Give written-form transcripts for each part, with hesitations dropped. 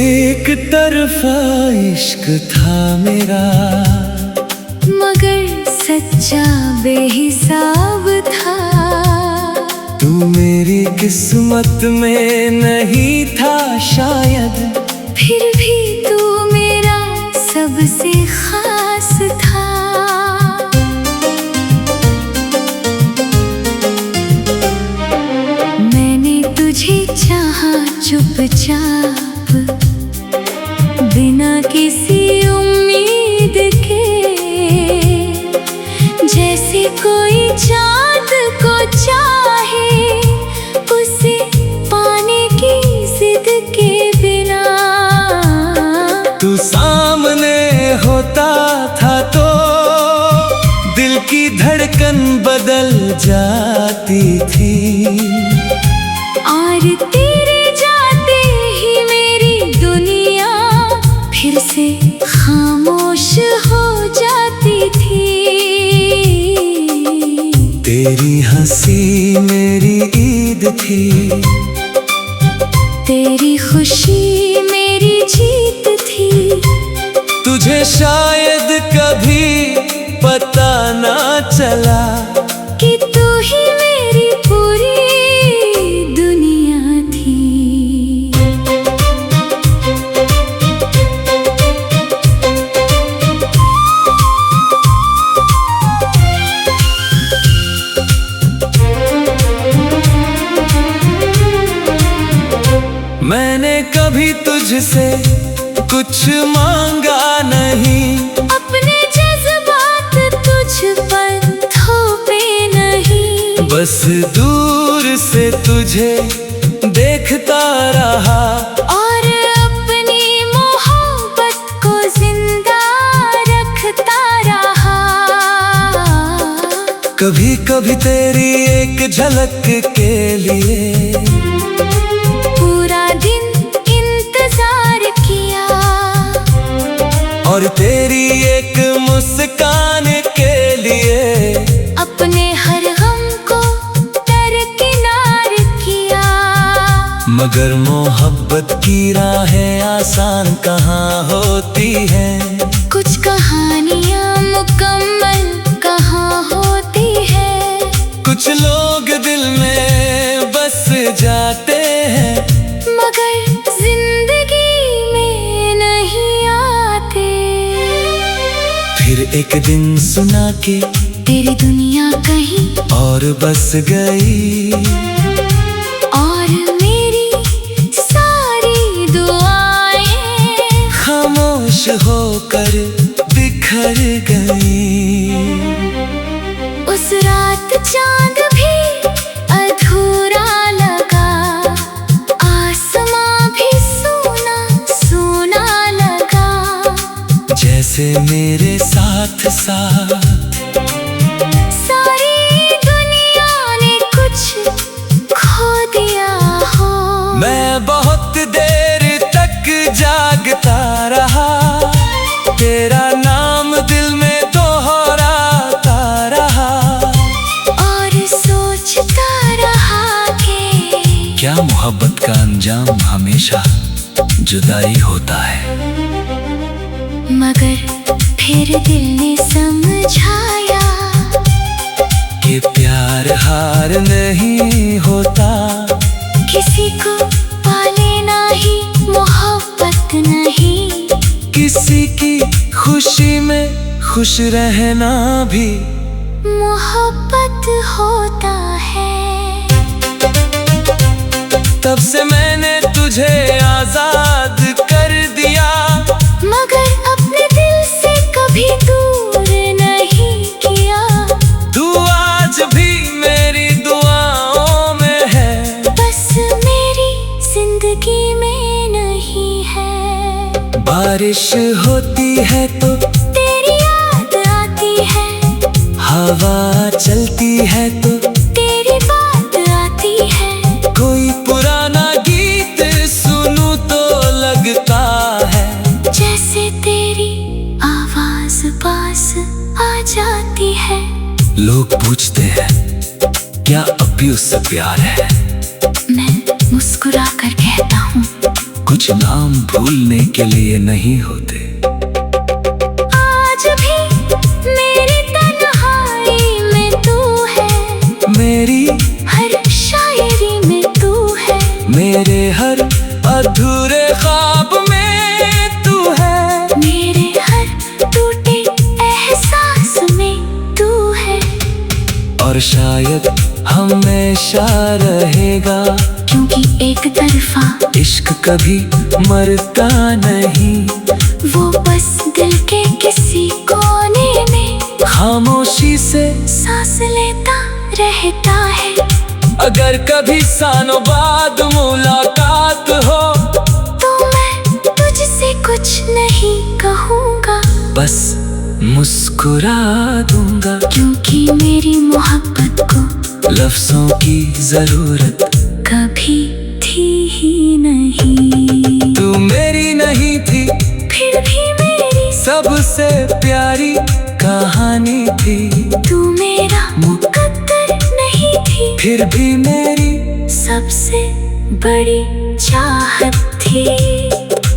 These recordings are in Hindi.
एक तरफा इश्क था मेरा, मगर सच्चा बेहिसाब था। तू मेरी किस्मत में नहीं था शायद, फिर भी तू मेरा सबसे खास था। मैंने तुझे चाहा चुपचाप, बिना किसी उम्मीद के, जैसे कोई चाँद को चाहे उसे पाने की जिद के बिना। तू सामने होता था तो दिल की धड़कन बदल जाती थी, और तेरे जाते ही मेरी दुनिया फिर से खामोश हो जाती थी। तेरी हंसी मेरी ईद थी, तेरी खुशी मेरी जीत थी। तुझे शायद कभी पता ना चला कि तू ही मेरी पूरी दुनिया थी। मैंने कभी तुझसे कुछ मांगा नहीं, अपने जज्बात तुझ पर थोपे नहीं। बस दूर से तुझे देखता रहा, और अपनी मोहब्बत को जिंदा रखता रहा। कभी कभी तेरी एक झलक के लिए पूरा दिन इंतजार किया, और तेरी एक मुस्कान के लिए अपने हर गम को दरकिनार किया। मगर मोहब्बत की राहें आसान कहाँ होती हैं, कुछ कहानियाँ मुकम्मल कहाँ होती है। कुछ लोग दिल में बस जाते हैं, मगर जिंदगी में नहीं आते। फिर एक दिन सुना के तेरी दुनिया कहीं और बस गई, और मेरी सारी दुआएं खामोश होकर बिखर गई। उस रात चांद भी अधूरा लगा, आसमां भी सूना सूना लगा। जैसे मेरे साथ साथ सारी दुनिया ने कुछ खो दिया हो। मैं बहुत देर तक जागता रहा, तेरा नाम दिल में दोहराता रहा, और सोचता रहा कि क्या मोहब्बत का अंजाम हमेशा जुदाई होता है। मगर फिर दिल ने समझाया कि प्यार हार नहीं होता, किसी को पालेना ही मोहब्बत नहीं। किसी की खुशी में खुश रहना भी मोहब्बत होता है। तब से मैंने तुझे आजाद कर दिया, मगर अपने दिल से कभी दूर नहीं किया। तू आज भी मेरी दुआओं में है, बस मेरी जिंदगी में नहीं है। बारिश होती है तो तेरी याद आती है, हवा चलती है तो तेरी बात आती है। कोई पुराना गीत सुनूं तो लगता है जैसे तेरी आवाज पास आ जाती है। लोग पूछते हैं क्या अब भी उससे प्यार है, मैं मुस्कुरा कर कहता हूँ कुछ कुछ नाम भूलने के लिए नहीं होते। आज भी मेरी तन्हाई में तू है, मेरी हर शायरी में तू है, मेरे हर अधूरे ख्वाब में तू है, मेरे हर टूटे एहसास में तू है। और शायद हमेशा रहेगा, क्योंकि एक तरफा इश्क कभी मरता नहीं। वो बस दिल के किसी कोने में खामोशी से सांस लेता रहता है। अगर कभी सालों बाद मुलाकात हो, तो मैं तुझसे कुछ नहीं कहूँगा, बस मुस्कुरा दूंगा। क्योंकि मेरी मोहब्बत को लफ्जों की जरूरत कभी थी ही नहीं। तू मेरी नहीं थी, फिर भी मेरी सबसे प्यारी कहानी थी। तू मेरा मुकद्दर नहीं थी, फिर भी मेरी सबसे बड़ी चाहत थी।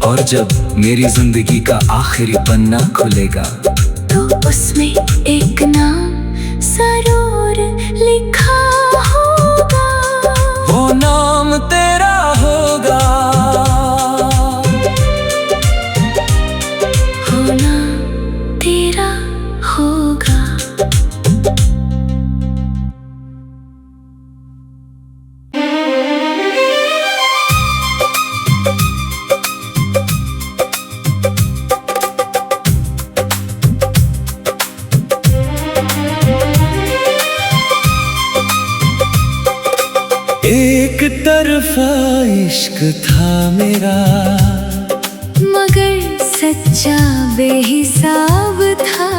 और जब मेरी जिंदगी का आखिरी पन्ना खुलेगा, तो उसमें एक नाम जरूर लिखा होगा, वो नाम तेरा होगा। वो नाम तेरा होगा। एक तरफा इश्क था मेरा, मगर सच्चा बेहिसाब था।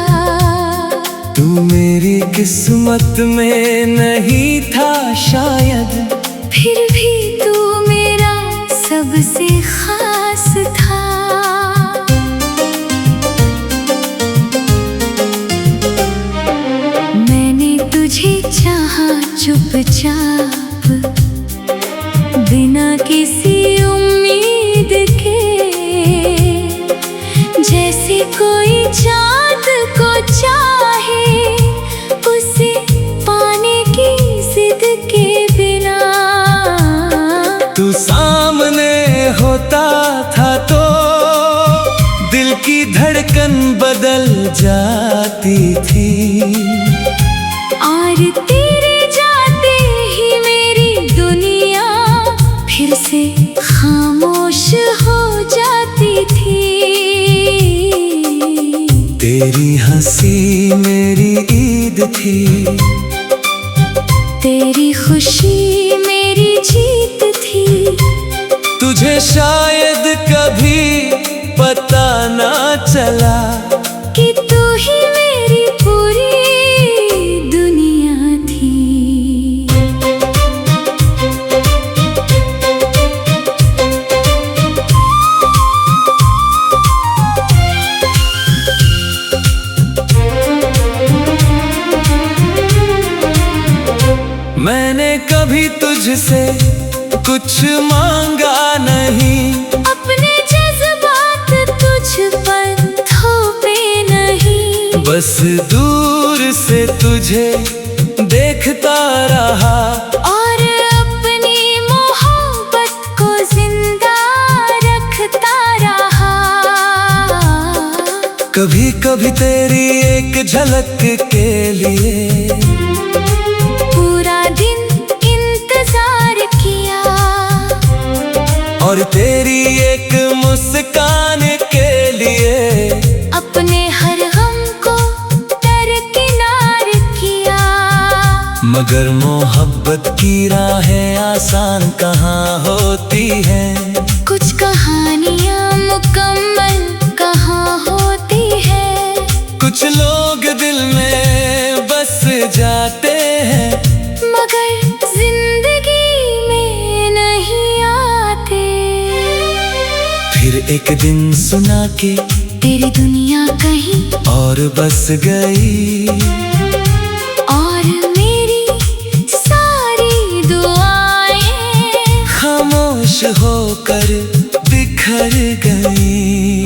तू मेरी किस्मत में नहीं था शायद, फिर भी तू मेरा सबसे खास था। मैंने तुझे चाहा चुपचाप, बिना किसी उम्मीद के, जैसे कोई चाँद को चाहे उसे पाने की जिद के बिना। तू सामने होता था तो दिल की धड़कन बदल जाती थी। और तेरे जाते ही मेरी दुनिया फिर से खामोश हो जाती थी। तेरी हंसी मेरी ईद थी, तेरी खुशी मेरी जीत थी। तुझे शायद कभी पता ना चला कि तू ही मेरी पूरी दुनिया थी। मैंने कभी तुझसे कुछ मांगा नहीं, अपने जज्बात तुझ पर थोपे नहीं। बस दूर से तुझे देखता रहा, और अपनी मोहब्बत को जिंदा रखता रहा। कभी कभी तेरी एक झलक के लिए पूरा दिन इंतजार किया, और तेरी एक मुस्कान के लिए अपने हर गम को दरकिनार किया। मगर मोहब्बत की राहें आसान कहाँ होती हैं। कुछ कहानियाँ मुकम्मल कहाँ होती है। कुछ लोग दिल में बस जाते हैं, मगर जिंदगी में नहीं आते। फिर एक दिन सुना के तेरी दुनिया कहीं और बस गई, और मेरी सारी दुआएं खामोश होकर दिख बिखर गई।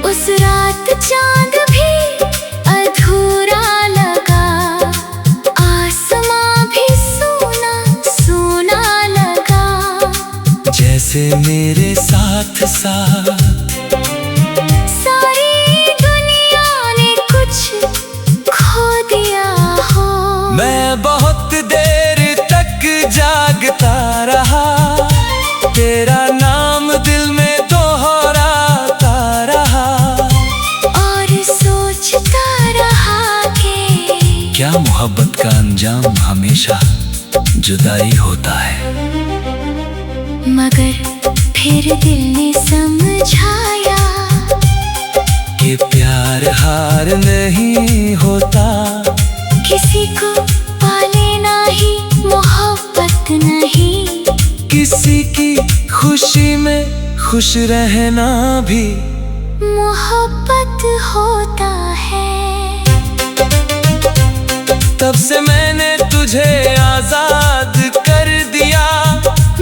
उस रात चांद भी अधूरा लगा, आसमां भी सूना सूना लगा। जैसे मेरे साथ साथ सारी दुनिया ने कुछ खो दिया हो। मैं बहुत देर तक जागता रहा, तेरा नाम दिल में दोहराता रहा। और सोचता रहा कि क्या मोहब्बत का अंजाम हमेशा जुदाई होता है। मगर फिर दिल ने समझाया कि प्यार हार नहीं होता। किसी को पालेना ही मोहब्बत नहीं, किसी की खुशी में खुश रहना भी मोहब्बत होता है। तब से मैंने तुझे आजाद कर दिया,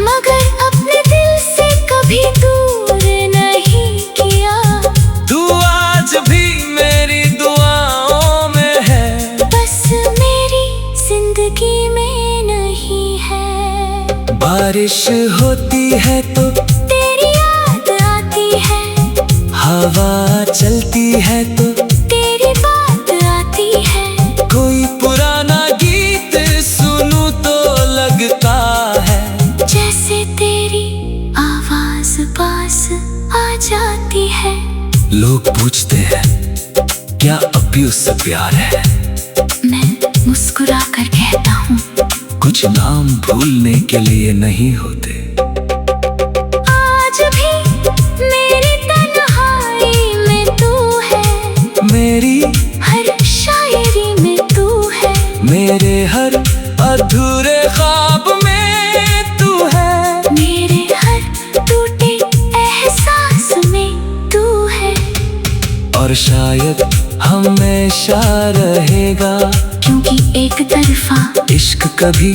मगर अपने दिल से कभी दूर नहीं किया। तू आज भी मेरी दुआओं में है, बस मेरी जिंदगी में नहीं है। बारिश होती है तो तेरी याद आती है, हवा चलती है तो तेरी बात आती है। कोई पुराना गीत सुनूं तो लगता है जैसे तेरी आवाज पास आ जाती है। लोग पूछते हैं क्या अब भी उससे प्यार है। मैं मुस्कुरा कर कहता हूँ कुछ नाम भूलने के लिए नहीं होते। आज भी मेरी तन्हाई में तू है, मेरी हर शायरी में तू है, मेरे हर अधूरे ख्वाब में तू है, मेरे हर टूटे एहसास में तू है। और शायद हमेशा रहेगा, क्योंकि एक तरफा इश्क कभी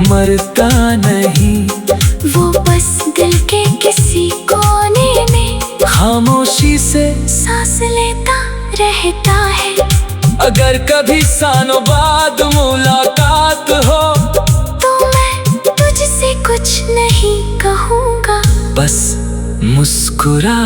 मरता नहीं। वो बस दिल के किसी कोने में खामोशी से सांस लेता रहता है। अगर कभी सालों बाद मुलाकात हो तो मैं तुझसे कुछ नहीं कहूँगा, बस मुस्कुरा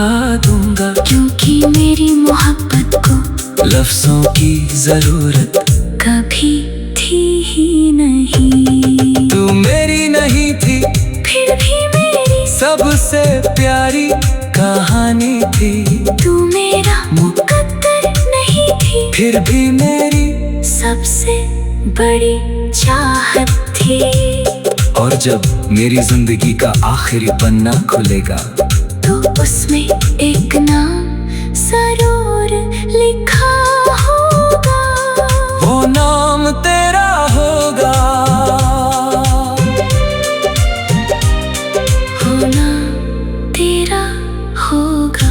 दूंगा। क्योंकि मेरी मोहब्बत को लफ्जों की जरूरत कभी थी ही नहीं। तू मेरी नहीं थी, फिर भी मेरी सबसे प्यारी कहानी थी। तू मेरा मुकद्दर नहीं थी, फिर भी मेरी सबसे बड़ी चाहत थी। और जब मेरी जिंदगी का आखिरी पन्ना खुलेगा तो उसमें एक नाम जरूर लिखा होगा, वो नाम तेरा होगा। वो नाम तेरा होगा।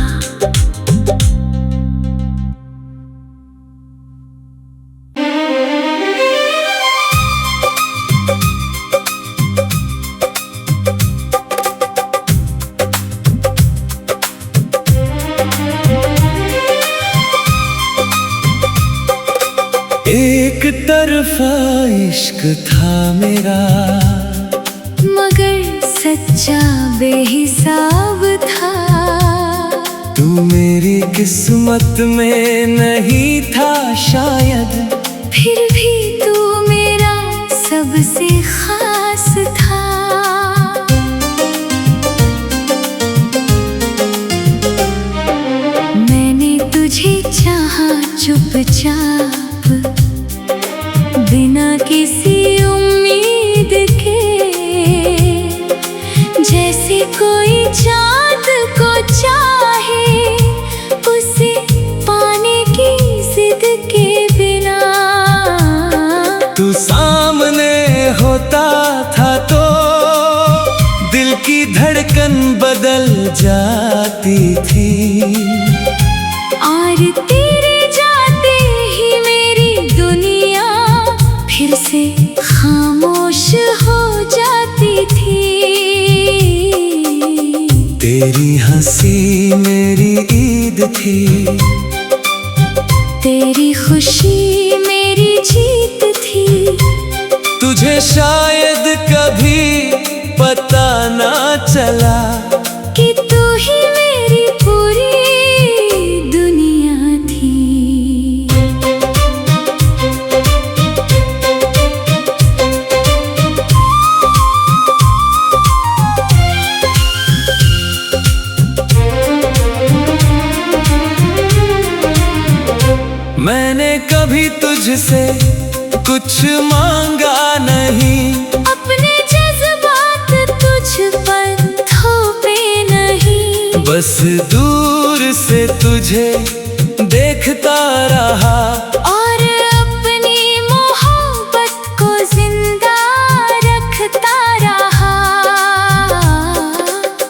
एक तरफा इश्क था मेरा, मगर सच्चा बेहिसाब था। तू मेरी किस्मत में नहीं था शायद, फिर भी तू मेरा सबसे खास था। मैंने तुझे चाहा चुपचाप, बिना किसी उम्मीद के, जैसे कोई चाँद को चाहे उसे पाने की जिद के बिना। तू सामने होता था तो दिल की धड़कन बदल जाती थी। और तेरे जाते ही मेरी दुनिया फिर से खामोश हो जाती थी। तेरी हंसी मेरी ईद थी, तेरी खुशी मेरी जीत थी। तुझे शायद कभी पता ना चला कि तू ही मेरी पूरी दुनिया थी। मैंने कभी तुझसे कुछ मांगा नहीं, अपने जज्बात तुझ पर थोपे नहीं। बस दूर से तुझे देखता रहा और अपनी मोहब्बत को जिंदा रखता रहा।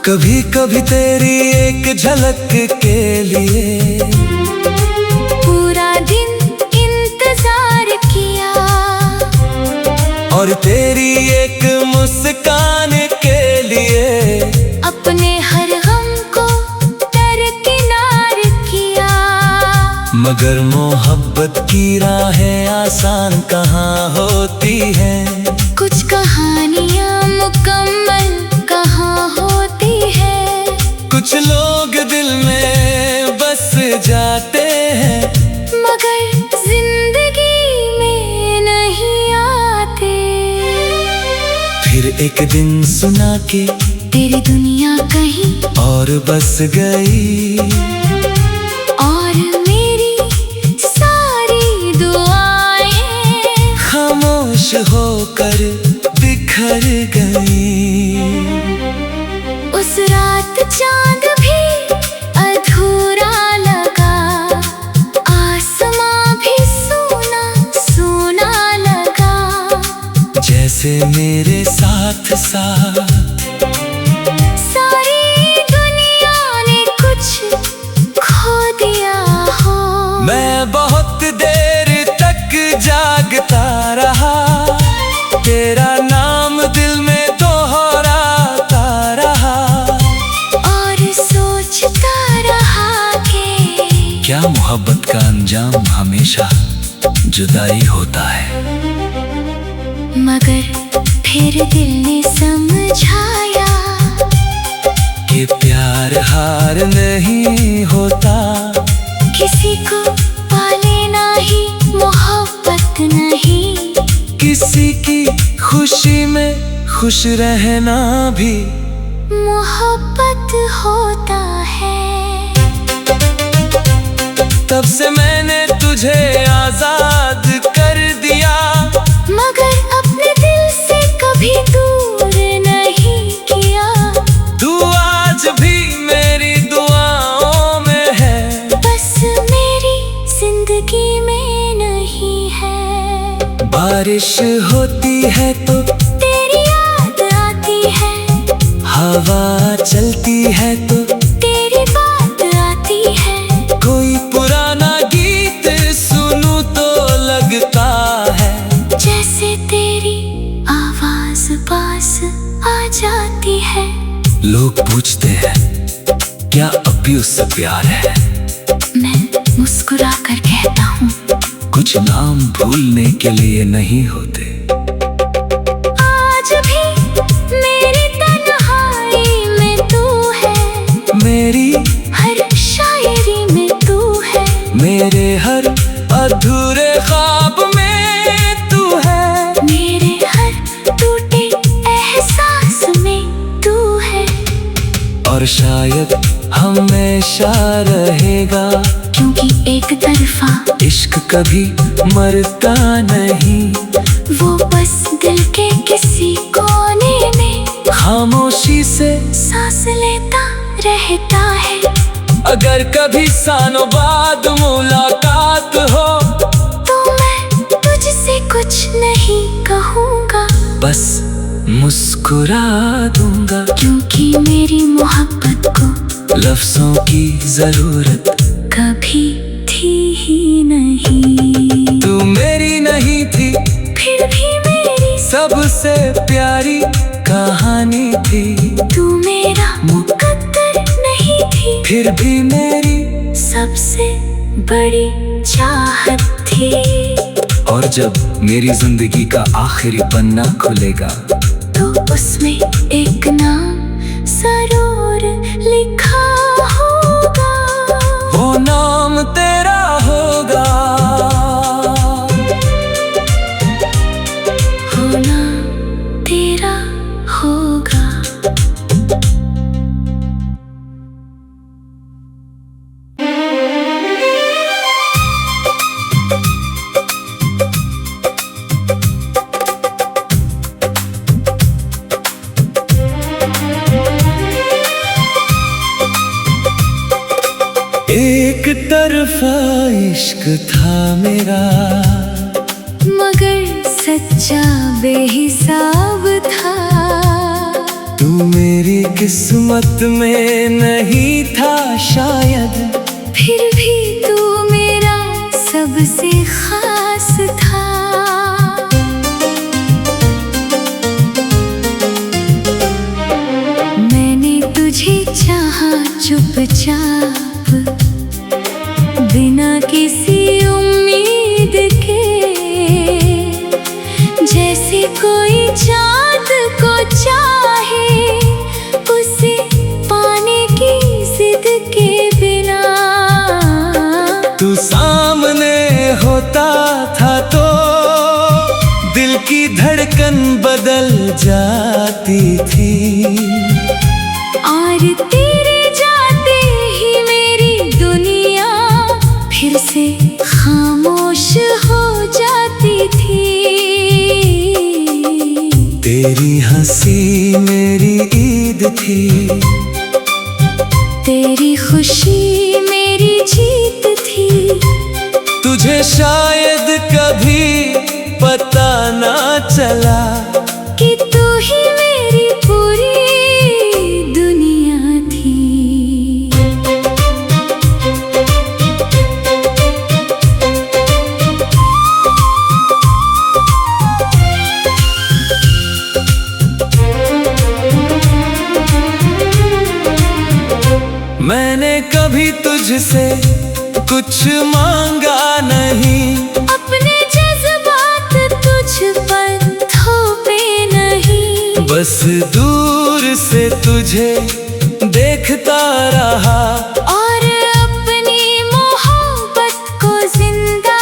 कभी कभी तेरी एक झलक के लिए पूरा दिन इंतजार किया, और तेरी एक मुस्कान के लिए अपने हर गम को दरकिनार किया। मगर मोहब्बत की राहें आसान कहाँ होती हैं, कुछ कहानियाँ मुकम्मल कहाँ होती है। कुछ लोग दिल में बस जाते हैं, मगर जिंदगी में नहीं आते। फिर एक दिन सुना कि तेरी दुनिया कहीं और बस गई, और मेरी सारी दुआएं खामोश होकर बिखर गई। उस रात चांद भी अधूरा लगा, आसमां भी सूना सूना लगा। जैसे मेरे साथ साथ सारी दुनिया ने कुछ खो दिया हो। मैं बहुत देर तक जागता रहा, तेरा नाम दिल में दोहराता रहा, और सोचता रहा कि क्या मोहब्बत का अंजाम हमेशा जुदाई होता है। मगर फिर दिल ने समझाया कि प्यार हार नहीं होता, किसी को पालेना ही मोहब्बत नहीं। किसी की खुशी में खुश रहना भी मोहब्बत होता है। तब से मैंने तुझे आजाद कर दिया, मगर अपने दिल से कभी दूर नहीं किया। तू आज भी मेरी दुआओं में है, बस मेरी जिंदगी में नहीं है। बारिश होती है तो तेरी याद आती है, हवा चलती है तो तेरी बात आती है। कोई पुराना गीत सुनूं तो लगता है जैसे तेरी आवाज पास आ जाती है। लोग पूछते हैं क्या अब भी उससे प्यार है, मैं मुस्कुरा कर कहता हूँ कुछ नाम भूलने के लिए नहीं होते। आज भी मेरी तन्हाई में तू है, मेरी हर शायरी में तू है। मेरे हर अधूरे ख्वाब में तू है, मेरे हर टूटे एहसास में तू है। और शायद हमेशा रहेगा, क्योंकि एक तरफा इश्क कभी मरता नहीं। वो बस दिल के किसी कोने में खामोशी से सांस लेता रहता है। अगर कभी सालों बाद मुलाकात हो तो मैं तुझसे कुछ नहीं कहूँगा, बस मुस्कुरा दूंगा, क्योंकि मेरी मोहब्बत को लफ्जों की जरूरत कभी थी ही नहीं। तू मेरी नहीं थी, फिर भी मेरी सबसे प्यारी कहानी थी। तू मेरा मुकद्दर नहीं फिर भी मेरी सबसे बड़ी चाहत थी। और जब मेरी जिंदगी का आखिरी पन्ना खुलेगा तो उसमें एक नाम जरूर लिखा होगा। वो नाम तेरा होगा। वो नाम तेरा होगा। एक तरफा इश्क था मेरा, मगर सच्चा बेहिसाब था। तू मेरी किस्मत में नहीं था शायद, फिर भी तू मेरा सबसे खास था। मैंने तुझे चाहा चुपचाप, बिना किसी उम्मीद के, जैसे कोई चाँद को चाहे उसे पाने की जिद के बिना। तू सामने होता था तो दिल की धड़कन बदल जाती थी। और तेरे जाते ही मेरी दुनिया फिर से खामोश हो जाती थी। तेरी हंसी मेरी ईद थी, तेरी खुशी मेरी जीत थी। तुझे शायद कभी पता ना चला कि तू ही मेरी पूरी दुनिया थी। मैंने कभी तुझसे कुछ मांगा नहीं, अपने जज्बात तुझ पर थोपे नहीं। बस दूर से तुझे देखता रहा और अपनी मोहब्बत को जिंदा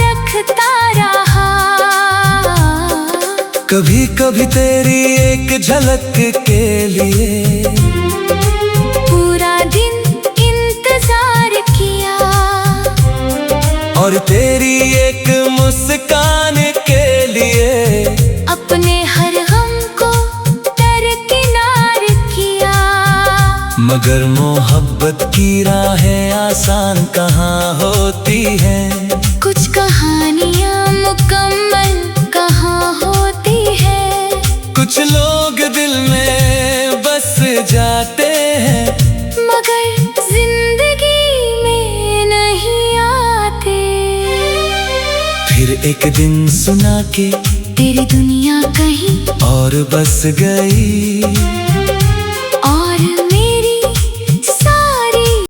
रखता रहा। कभी कभी तेरी एक झलक के लिए पूरा दिन इंतजार किया, और तेरी एक मुस्कान के लिए अपने हर गम को दरकिनार किया। मगर मोहब्बत की राहें आसान कहाँ होती हैं, कुछ कहानियाँ मुकम्मल कहाँ होती है। कुछ लोग दिल में बस जाते हैं, मगर जिंदगी में नहीं आते। फिर एक दिन सुना के तेरी दुनिया कहीं और बस गई।